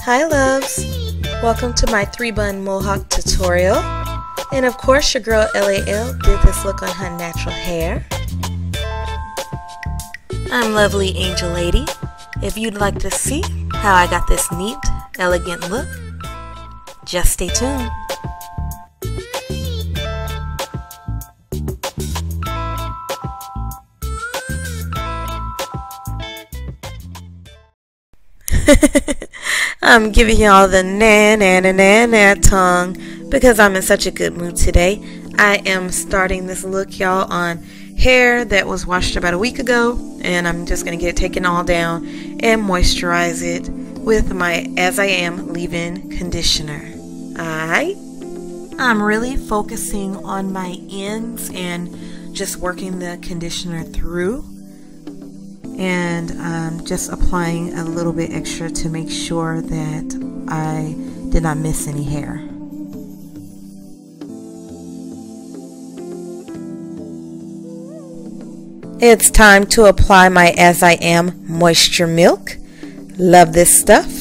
Hi loves, welcome to my 3-bun mohawk tutorial, and of course your girl LAL did this look on her natural hair. I'm LovelyAngelLady. If you'd like to see how I got this neat, elegant look, just stay tuned. I'm giving y'all the na tongue because I'm in such a good mood today. I am starting this look, y'all, on hair that was washed about a week ago, and I'm just going to get it taken all down and moisturize it with my As I Am leave-in conditioner. Alright? I'm really focusing on my ends and just working the conditioner through. And just applying a little bit extra to make sure that I did not miss any hair. It's time to apply my As I Am Moisture Milk. Love this stuff.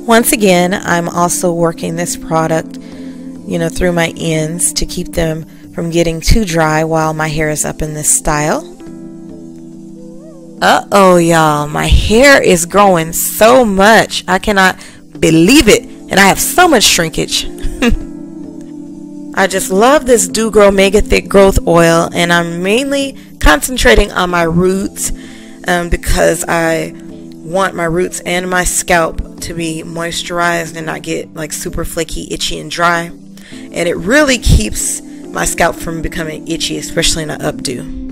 Once again, I'm also working this product, through my ends to keep them from getting too dry while my hair is up in this style. Uh-oh, y'all, my hair is growing so much. I cannot believe it, and I have so much shrinkage. I just love this Do Grow Mega Thick Growth Oil, and I'm mainly concentrating on my roots because I want my roots and my scalp to be moisturized and not get like super flaky, itchy, and dry. And it really keeps my scalp from becoming itchy, especially in an updo.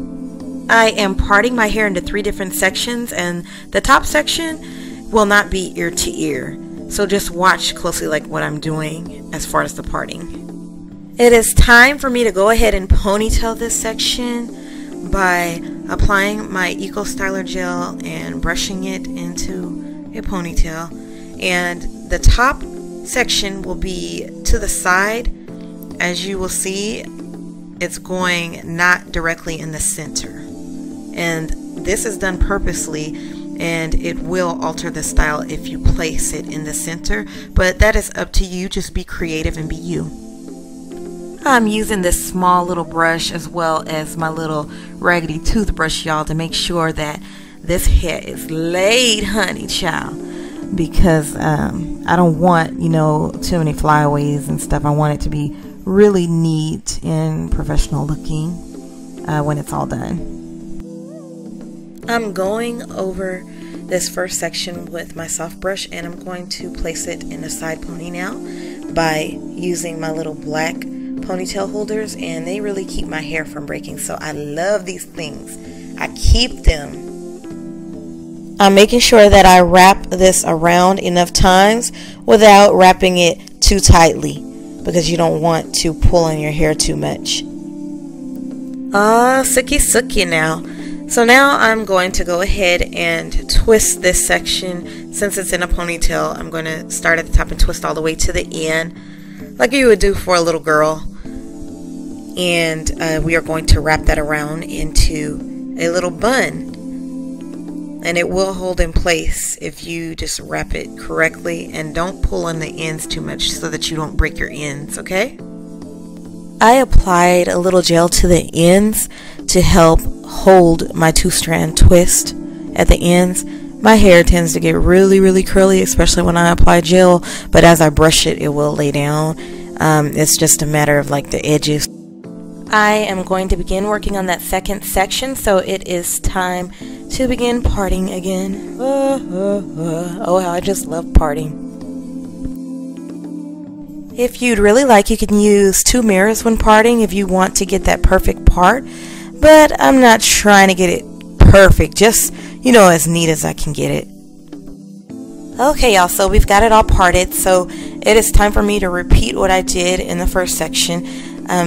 I am parting my hair into 3 different sections, and the top section will not be ear to ear. So just watch closely like what I'm doing as far as the parting. It is time for me to go ahead and ponytail this section by applying my Eco Styler gel and brushing it into a ponytail. And the top section will be to the side. As you will see, it's going not directly in the center. And this is done purposely, and it will alter the style if you place it in the center, but that is up to you. Just be creative and be you. I'm using this small little brush as well as my little raggedy toothbrush, y'all, to make sure that this hair is laid, honey child, because I don't want too many flyaways and stuff. I want it to be really neat and professional looking when it's all done. I'm going over this first section with my soft brush, and I'm going to place it in a side pony now by using my little black ponytail holders, and they really keep my hair from breaking. So I love these things. I keep them. I'm making sure that I wrap this around enough times without wrapping it too tightly, because you don't want to pull on your hair too much. Suki now. So now I'm going to go ahead and twist this section. Since it's in a ponytail, I'm going to start at the top and twist all the way to the end, like you would do for a little girl. And we are going to wrap that around into a little bun. And it will hold in place if you just wrap it correctly, and don't pull on the ends too much so that you don't break your ends, okay? I applied a little gel to the ends to help hold my 2-strand twist at the ends. My hair tends to get really curly, especially when I apply gel, but as I brush it, it will lay down. It's just a matter of like the edges. I am going to begin working on that second section, so it is time to begin parting again. Oh, how I just love parting. If you'd really like, you can use 2 mirrors when parting if you want to get that perfect part. But I'm not trying to get it perfect, just, as neat as I can get it. Okay, y'all, so we've got it all parted, so it is time for me to repeat what I did in the first section,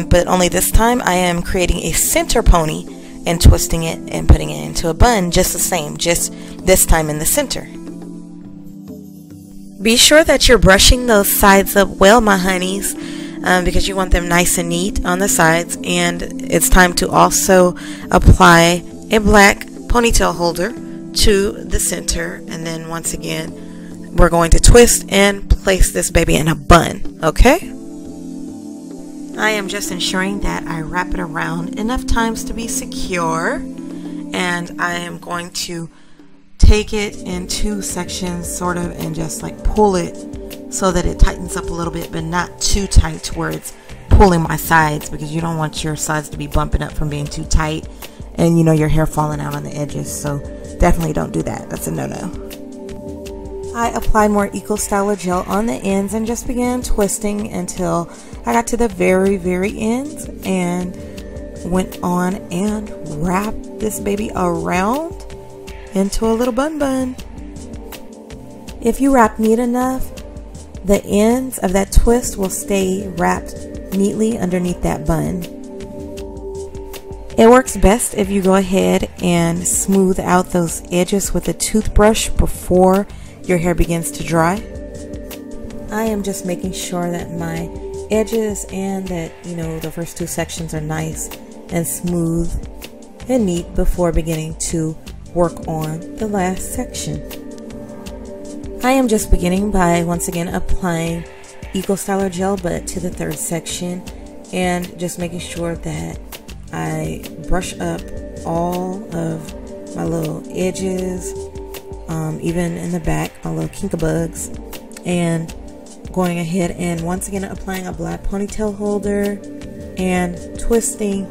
but only this time I am creating a center pony and twisting it and putting it into a bun just the same, just this time in the center. Be sure that you're brushing those sides up well, my honeys, because you want them nice and neat on the sides. And it's time to also apply a black ponytail holder to the center, and then once again we're going to twist and place this baby in a bun, okay? I am just ensuring that I wrap it around enough times to be secure, and I am going to take it in 2 sections sort of and just like pull it so that it tightens up a little bit, but not too tight to where it's pulling my sides, because you don't want your sides to be bumping up from being too tight and, you know, your hair falling out on the edges. So definitely don't do that. That's a no-no. I applied more Eco Styler gel on the ends and just began twisting until I got to the very, very ends and went on and wrapped this baby around into a little bun. If you wrap neat enough, the ends of that twist will stay wrapped neatly underneath that bun. It works best if you go ahead and smooth out those edges with a toothbrush before your hair begins to dry. I am just making sure that my edges and that, you know, the first 2 sections are nice and smooth and neat before beginning to work on the last section. I am just beginning by once again applying Eco Styler gel, but to the 3rd section, and just making sure that I brush up all of my little edges, even in the back, my little kinkabugs, and going ahead and once again applying a black ponytail holder and twisting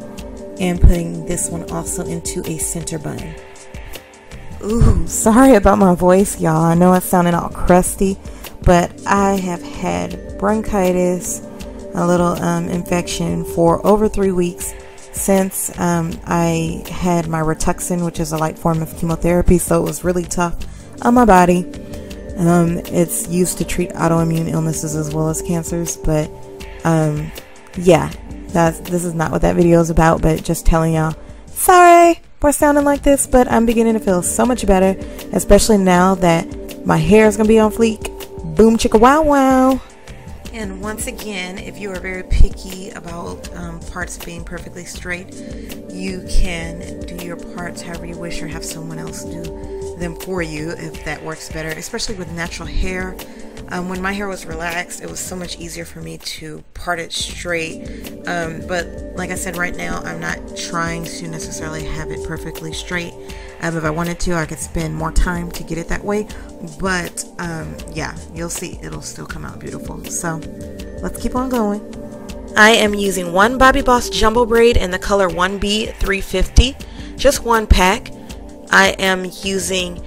and putting this one also into a center bun. Ooh, sorry about my voice, y'all. I know it's sounding all crusty, but I have had bronchitis, a little infection for over 3 weeks since I had my Rituxan, which is a light form of chemotherapy, so it was really tough on my body. It's used to treat autoimmune illnesses as well as cancers, but yeah, this is not what that video is about, but just telling y'all, sorry for sounding like this, but I'm beginning to feel so much better, especially now that my hair is gonna be on fleek. Boom chicka wow wow. And once again, if you are very picky about parts being perfectly straight, you can do your parts however you wish or have someone else do them for you if that works better, especially with natural hair. When my hair was relaxed, it was so much easier for me to part it straight, but like I said, right now I'm not trying to necessarily have it perfectly straight. If I wanted to, I could spend more time to get it that way, but yeah, you'll see it'll still come out beautiful. So let's keep on going. I am using one Bobbi Boss Jumbo Braid in the color 1B 350, just 1 pack. I am using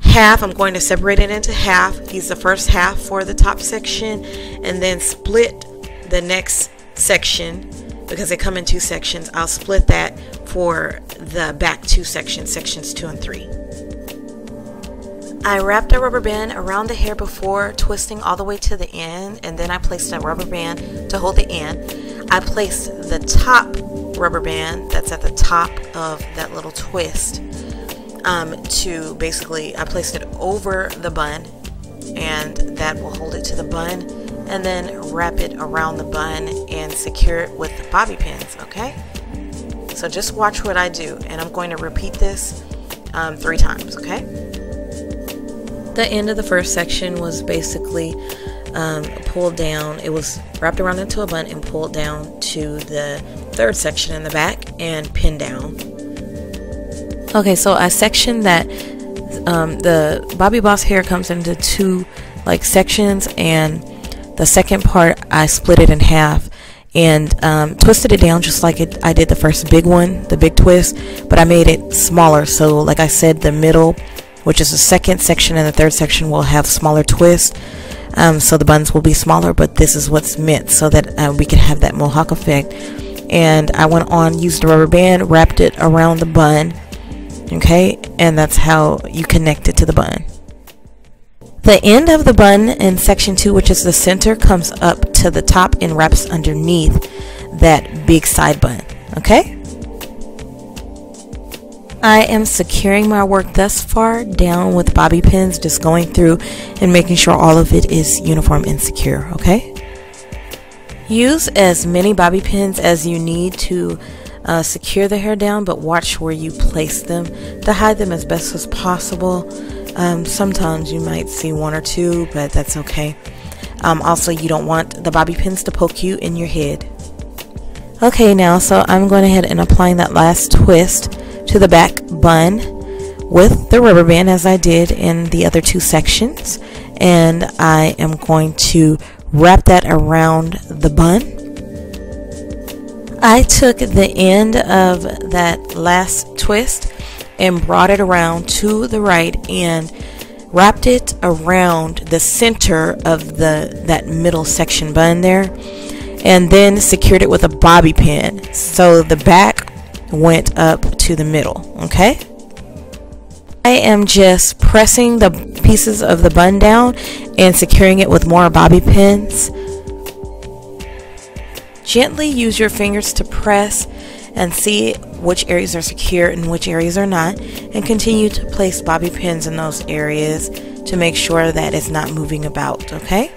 half. I'm going to separate it into half. Use the first half for the top section and then split the next section, because they come in 2 sections. I'll split that for the back 2 sections, sections 2 and 3. I wrapped a rubber band around the hair before twisting all the way to the end, and then I placed a rubber band to hold the end. I placed the top rubber band that's at the top of that little twist to basically, I placed it over the bun, and that will hold it to the bun, and then wrap it around the bun and secure it with bobby pins, okay? So just watch what I do, and I'm going to repeat this 3 times, okay? The end of the first section was basically pulled down. It was wrapped around into a bun and pulled down to the 3rd section in the back and pinned down. Okay, so I sectioned that the Bobbi Boss hair comes into 2 like sections, and the second part I split it in half and twisted it down just like I did the first big one, the big twist, but I made it smaller. So like I said, the middle, which is the 2nd section, and the 3rd section will have smaller twists, so the buns will be smaller, but this is what's meant so that we can have that mohawk effect. And I went on, used the rubber band, wrapped it around the bun, okay, and that's how you connect it to the bun. The end of the bun in section 2, which is the center, comes up to the top and wraps underneath that big side bun, okay? I am securing my work thus far down with bobby pins, just going through and making sure all of it is uniform and secure, okay? Use as many bobby pins as you need to secure the hair down, but watch where you place them to hide them as best as possible. Sometimes you might see one or two, but that's okay. Also, you don't want the bobby pins to poke you in your head. Okay, now, so I'm going ahead and applying that last twist to the back bun with the rubber band as I did in the other two sections. And I am going to wrap that around the bun. I took the end of that last twist and brought it around to the right and wrapped it around the center of that middle section bun there, and then secured it with a bobby pin so the back went up to the middle. Okay, I am just pressing the pieces of the bun down and securing it with more bobby pins. Gently use your fingers to press and see which areas are secure and which areas are not, and continue to place bobby pins in those areas to make sure that it's not moving about. Okay,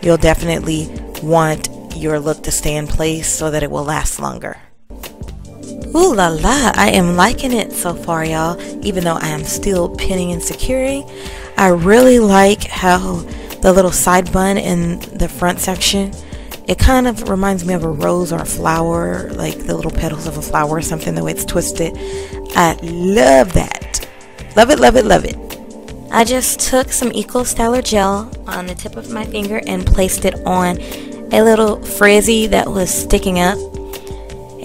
you'll definitely want your look to stay in place so that it will last longer. Ooh la la, I am liking it so far, y'all. Even though I am still pinning and securing, I really like how the little side bun in the front section, it kind of reminds me of a rose or a flower, like the little petals of a flower or something, the way it's twisted. I love that. Love it, love it, love it. I just took some Eco Styler gel on the tip of my finger and placed it on a little frizzy that was sticking up.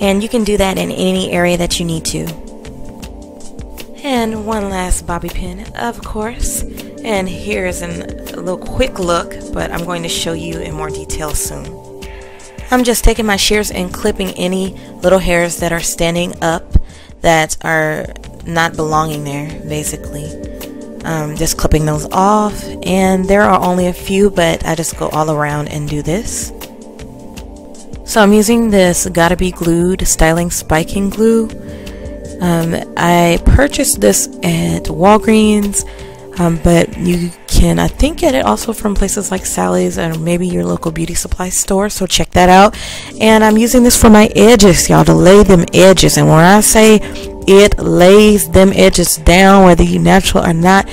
And you can do that in any area that you need to. And one last bobby pin, of course. And here's a little quick look, but I'm going to show you in more detail soon. I'm just taking my shears and clipping any little hairs that are standing up that are not belonging there, basically. Just clipping those off, and there are only a few, but I just go all around and do this. So I'm using this Gotta Be Glued styling spiking glue. I purchased this at Walgreens, but you can, I think, get it also from places like Sally's or maybe your local beauty supply store, so check that out. And I'm using this for my edges, y'all, to lay them edges. And when I say it lays them edges down, whether you natural or not,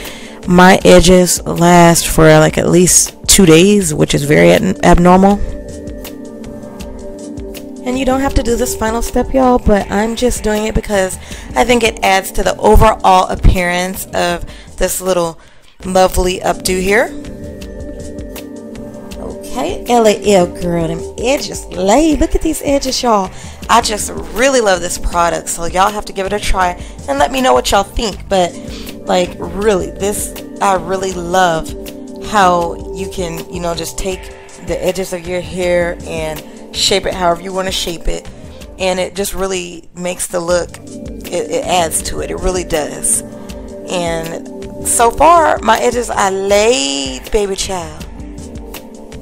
my edges last for like at least 2 days, which is very abnormal. And you don't have to do this final step, y'all, but I'm just doing it because I think it adds to the overall appearance of this little lovely updo here. Okay, LAL girl, them edges lay. Look at these edges, y'all. I just really love this product, so y'all have to give it a try and let me know what y'all think. But like, really, this, I really love how you can, you know, just take the edges of your hair and shape it however you want to shape it, and it just really makes the look, it adds to it. It really does. And so far my edges are laid, baby child.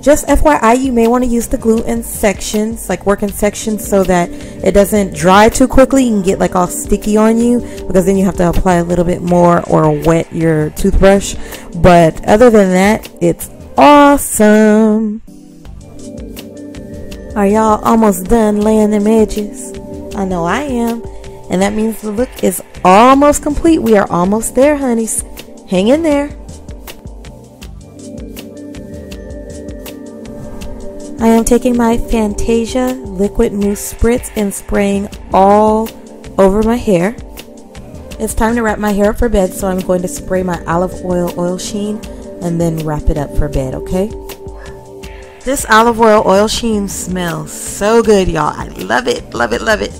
Just FYI, you may want to use the glue in sections, like work in sections, so that it doesn't dry too quickly and get like all sticky on you, because then you have to apply a little bit more or wet your toothbrush. But other than that, it's awesome. Are y'all almost done laying them edges? I know I am. And that means the look is almost complete. We are almost there, honeys. Hang in there. I am taking my Fantasia liquid mousse spritz and spraying all over my hair. It's time to wrap my hair up for bed, so I'm going to spray my olive oil sheen and then wrap it up for bed, okay? This olive oil sheen smells so good, y'all. I love it, love it, love it.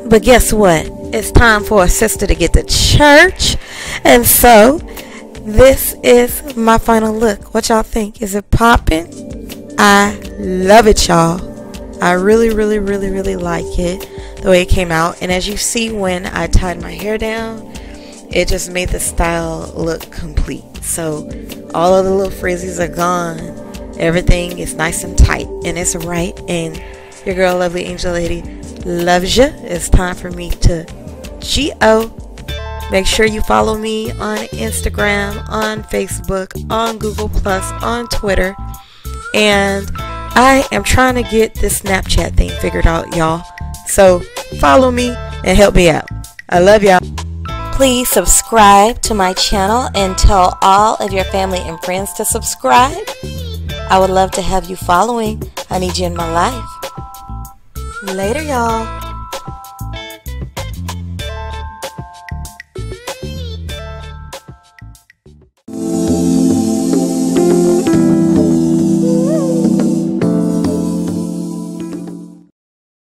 But guess what? It's time for a sister to get to church. And so, this is my final look. What y'all think? Is it popping? I love it, y'all. I really, really, really, really like it, the way it came out. And as you see, when I tied my hair down, it just made the style look complete. So all of the little frizzies are gone. Everything is nice and tight and it's right. And your girl, Lovely Angel Lady, loves ya. It's time for me to G-O. Make sure you follow me on Instagram, on Facebook, on Google+, on Twitter. And I am trying to get this Snapchat thing figured out, y'all. So follow me and help me out. I love y'all. Please subscribe to my channel and tell all of your family and friends to subscribe. I would love to have you following. I need you in my life. Later, y'all.